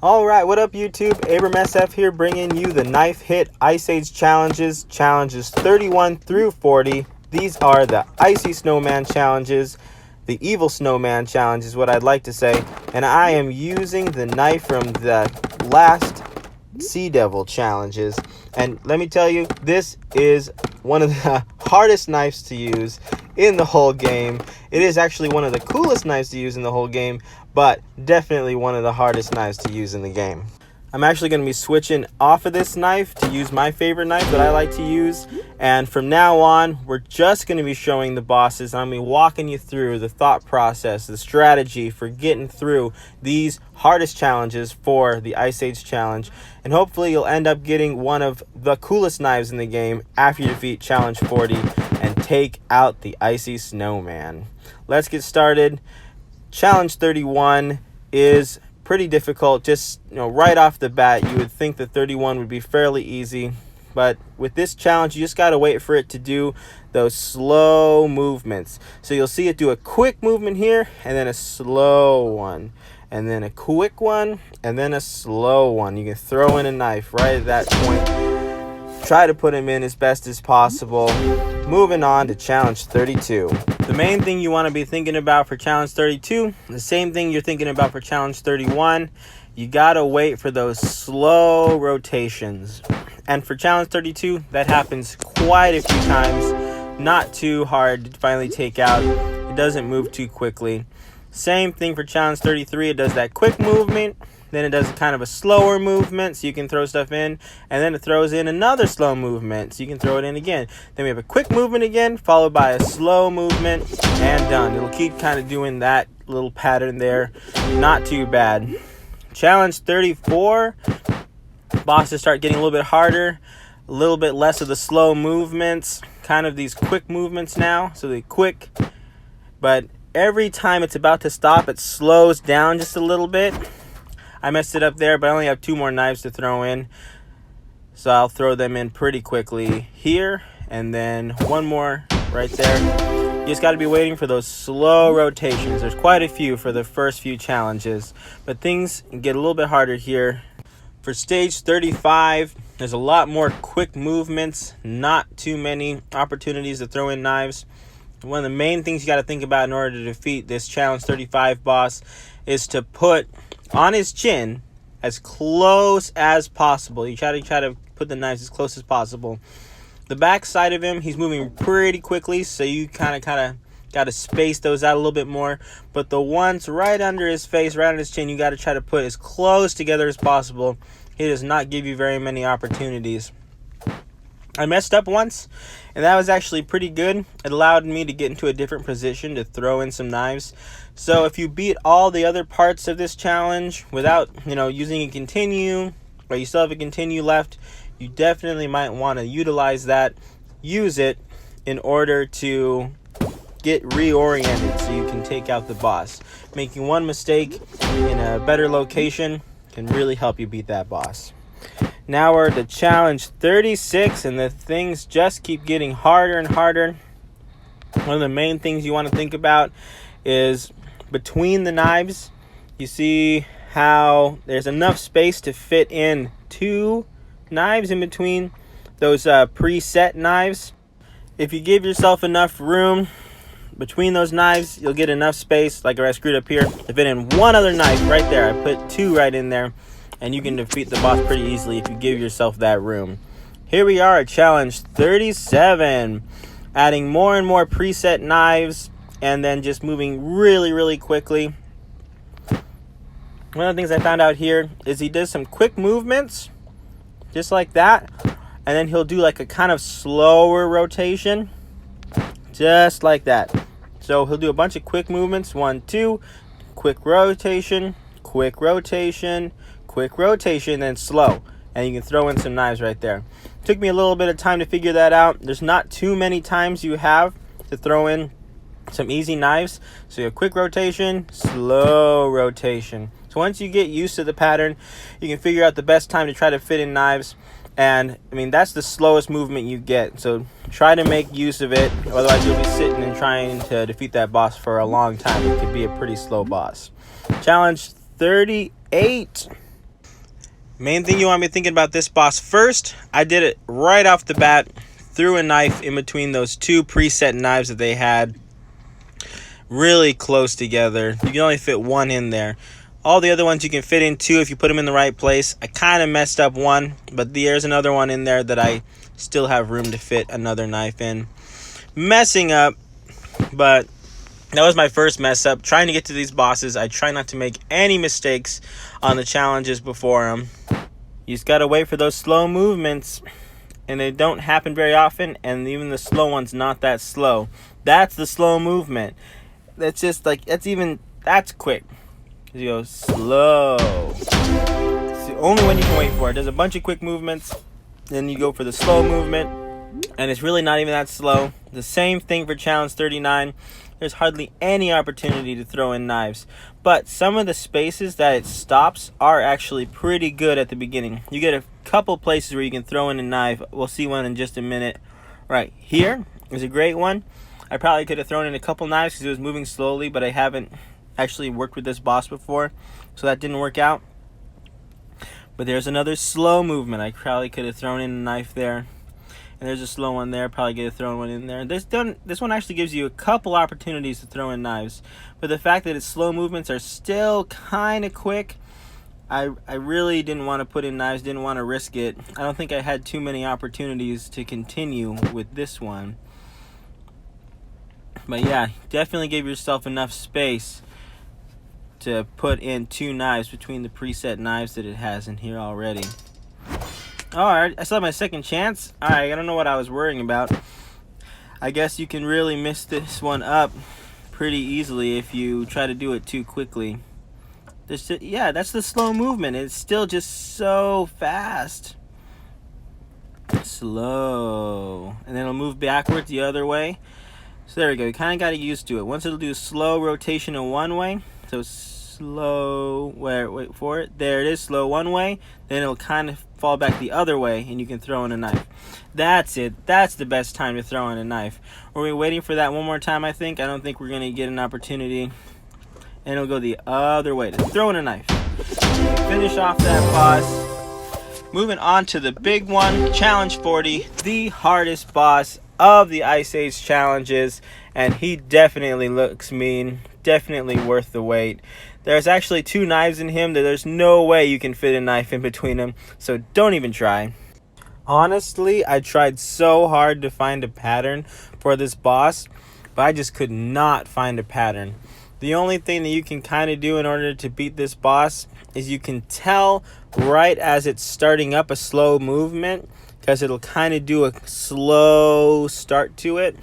Alright, what up YouTube? Abram SF here, bringing you the Knife Hit Ice Age challenges 31 through 40. These are the Icy Snowman challenges, the Evil Snowman challenge is what I'd like to say, and I am using the knife from the last Sea Devil challenges. And let me tell you, this is one of the hardest knives to use in the whole game. It is actually one of the coolest knives to use in the whole game, but definitely one of the hardest knives to use in the game. I'm actually going to be switching off of this knife to use my favorite knife that I like to use, and from now on we're just going to be showing the bosses. I'm going to be walking you through the thought process, the strategy for getting through these hardest challenges for the Ice Age challenge, and hopefully you'll end up getting one of the coolest knives in the game after you defeat challenge 40 and take out the Icy Snowman. Let's get started. Challenge 31 is pretty difficult. Just right off the bat, you would think that 31 would be fairly easy, but with this challenge you just got to wait for it to do those slow movements. So you'll see it do a quick movement here, and then a slow one, and then a quick one, and then a slow one. You can throw in a knife right at that point. Try to put him in as best as possible. Moving on to challenge 32. The main thing you want to be thinking about for challenge 32, the same thing you're thinking about for challenge 31. You gotta wait for those slow rotations. And for challenge 32, that happens quite a few times. Not too hard to finally take out. It doesn't move too quickly. Same thing for challenge 33. It does that quick movement, then it does kind of a slower movement so you can throw stuff in, and then it throws in another slow movement so you can throw it in again. Then we have a quick movement again, followed by a slow movement, and done. It'll keep kind of doing that little pattern there. Not too bad. Challenge 34, bosses start getting a little bit harder, a little bit less of the slow movements, kind of these quick movements now. So they're quick, but every time it's about to stop, it slows down just a little bit. I messed it up there, but I only have 2 more knives to throw in, so I'll throw them in pretty quickly here, and then 1 more right there. You just got to be waiting for those slow rotations. There's quite a few for the first few challenges, but things get a little bit harder here. For stage 35, there's a lot more quick movements, not too many opportunities to throw in knives. One of the main things you got to think about in order to defeat this challenge 35 boss is to put on his chin as close as possible. You try to put the knives as close as possible. The back side of him, he's moving pretty quickly, so you kind of got to space those out a little bit more. But the ones right under his face, right on his chin, you got to try to put as close together as possible. He does not give you very many opportunities. I messed up once, and that was actually pretty good. It allowed me to get into a different position to throw in some knives. So if you beat all the other parts of this challenge without, using a continue, or you still have a continue left, you definitely might want to utilize that, use it in order to get reoriented so you can take out the boss. Making one mistake in a better location can really help you beat that boss. Now we're to challenge 36, and the things just keep getting harder and harder. One of the main things you want to think about is between the knives. You see how there's enough space to fit in 2 knives in between those preset knives. If you give yourself enough room between those knives, you'll get enough space, like I screwed up here, to fit in 1 other knife right there. I put 2 right in there, and you can defeat the boss pretty easily if you give yourself that room. Here we are at challenge 37, adding more and more preset knives, and then just moving really quickly. One of the things I found out here is he does some quick movements, just like that, and then he'll do like a kind of slower rotation, just like that. So he'll do a bunch of quick movements, 1, 2, quick rotation, quick rotation, quick rotation, then slow, and you can throw in some knives right there. Took me a little bit of time to figure that out. There's not too many times you have to throw in some easy knives. So you have quick rotation, slow rotation. So once you get used to the pattern, you can figure out the best time to try to fit in knives. And that's the slowest movement you get, so try to make use of it, otherwise you'll be sitting and trying to defeat that boss for a long time. It could be a pretty slow boss. Challenge 38. Main thing you want to be thinking about this boss first, I did it right off the bat, threw a knife in between those two preset knives that they had, really close together. You can only fit one in there. All the other ones you can fit in two if you put them in the right place. I kind of messed up one, but there's another one in there that I still have room to fit another knife in. Messing up, but that was my first mess up. Trying to get to these bosses, I try not to make any mistakes on the challenges before them. You just gotta wait for those slow movements, and they don't happen very often, and even the slow one's not that slow. That's the slow movement. That's just like, that's quick. You go slow. It's the only one you can wait for. There's a bunch of quick movements, then you go for the slow movement, and it's really not even that slow. The same thing for challenge 39. There's hardly any opportunity to throw in knives, but some of the spaces that it stops are actually pretty good at the beginning. You get a couple places where you can throw in a knife. We'll see one in just a minute. Right here is a great one. I probably could have thrown in a couple knives because it was moving slowly, but I haven't actually worked with this boss before, so that didn't work out. But there's another slow movement. I probably could have thrown in a knife there. And there's a slow one there. Probably could have thrown one in there. This one actually gives you a couple opportunities to throw in knives. But the fact that its slow movements are still kind of quick, I really didn't want to put in knives, didn't want to risk it. I don't think I had too many opportunities to continue with this one. But yeah, definitely give yourself enough space to put in two knives between the preset knives that it has in here already. Alright, I still have my second chance. Alright, I don't know what I was worrying about. I guess you can really mess this one up pretty easily if you try to do it too quickly. Yeah, that's the slow movement. It's still just so fast. Slow. And then it'll move backwards the other way. So there we go. You kind of got to get used to it. Once it'll do a slow rotation in one way, so slow, wait for it. There it is, slow one way. Then it'll kind of fall back the other way, and you can throw in a knife. That's it. That's the best time to throw in a knife. Are we waiting for that one more time, I think? I don't think we're going to get an opportunity. And it'll go the other way to throw in a knife. Finish off that boss. Moving on to the big one, Challenge 40, the hardest boss of the Ice Age challenges, and he definitely looks mean, definitely worth the wait. There's actually two knives in him that there's no way you can fit a knife in between them, so don't even try. Honestly, I tried so hard to find a pattern for this boss, but I just could not find a pattern. The only thing that you can kind of do in order to beat this boss is you can tell right as it's starting up a slow movement, because it'll kind of do a slow start to it,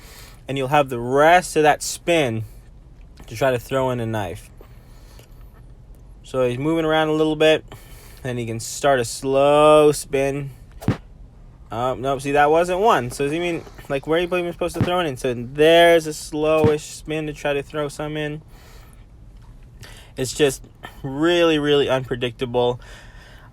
and you'll have the rest of that spin to try to throw in a knife. So he's moving around a little bit, and he can start a slow spin. Nope, see, that wasn't one. So does he mean, like, where are you even supposed to throw it in? So there's a slowish spin to try to throw some in. It's just really, really unpredictable.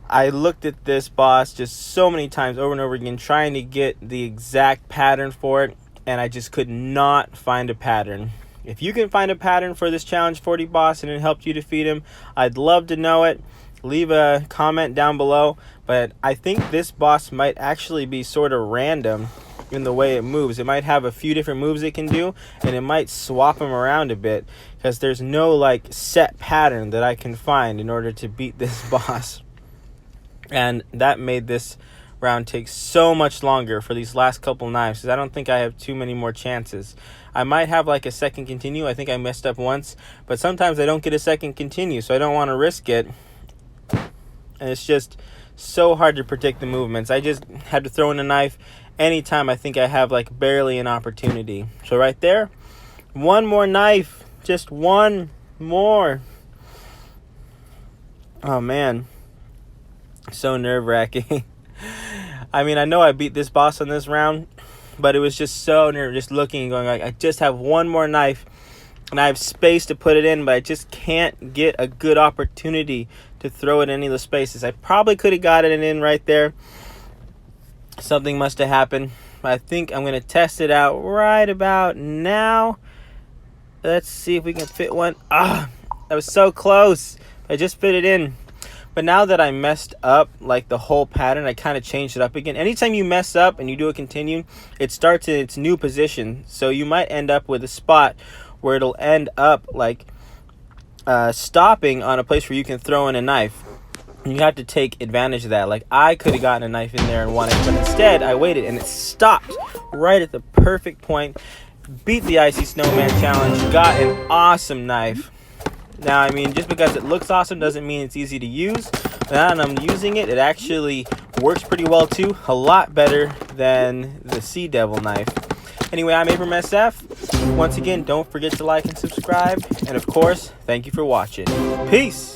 I looked at this boss just so many times over and over again trying to get the exact pattern for it, and I just could not find a pattern. If you can find a pattern for this Challenge 40 boss and it helped you defeat him, I'd love to know it. Leave a comment down below, but I think this boss might actually be sort of random in the way it moves. It might have a few different moves it can do, and it might swap them around a bit, because there's no like set pattern that I can find in order to beat this boss. And that made this round take so much longer for these last couple knives, because I don't think I have too many more chances. I might have like a second continue. I think I messed up once, but sometimes I don't get a second continue, so I don't want to risk it. And it's just so hard to predict the movements. I just had to throw in a knife anytime I think I have like barely an opportunity. So right there, one more knife, just one more. Oh man. So nerve-wracking. I mean, I know I beat this boss on this round, but it was just so just looking and going like, I just have one more knife, and I have space to put it in, but I just can't get a good opportunity to throw it in any of the spaces. I probably could have got it in right there. Something must have happened. I think I'm going to test it out right about now. Let's see if we can fit one. Ah, that was so close. I just fit it in. But now that I messed up like the whole pattern, I kind of changed it up again. Anytime you mess up and you do a continue, it starts in its new position. So you might end up with a spot where it'll end up like stopping on a place where you can throw in a knife. You have to take advantage of that. Like, I could have gotten a knife in there and won it, but instead I waited and it stopped right at the perfect point. Beat the Icy Snowman challenge, got an awesome knife. Now, I mean, just because it looks awesome doesn't mean it's easy to use. Now that I'm using it, it actually works pretty well too. A lot better than the Sea Devil knife. Anyway, I'm Abram SF. Once again, don't forget to like and subscribe. And of course, thank you for watching. Peace!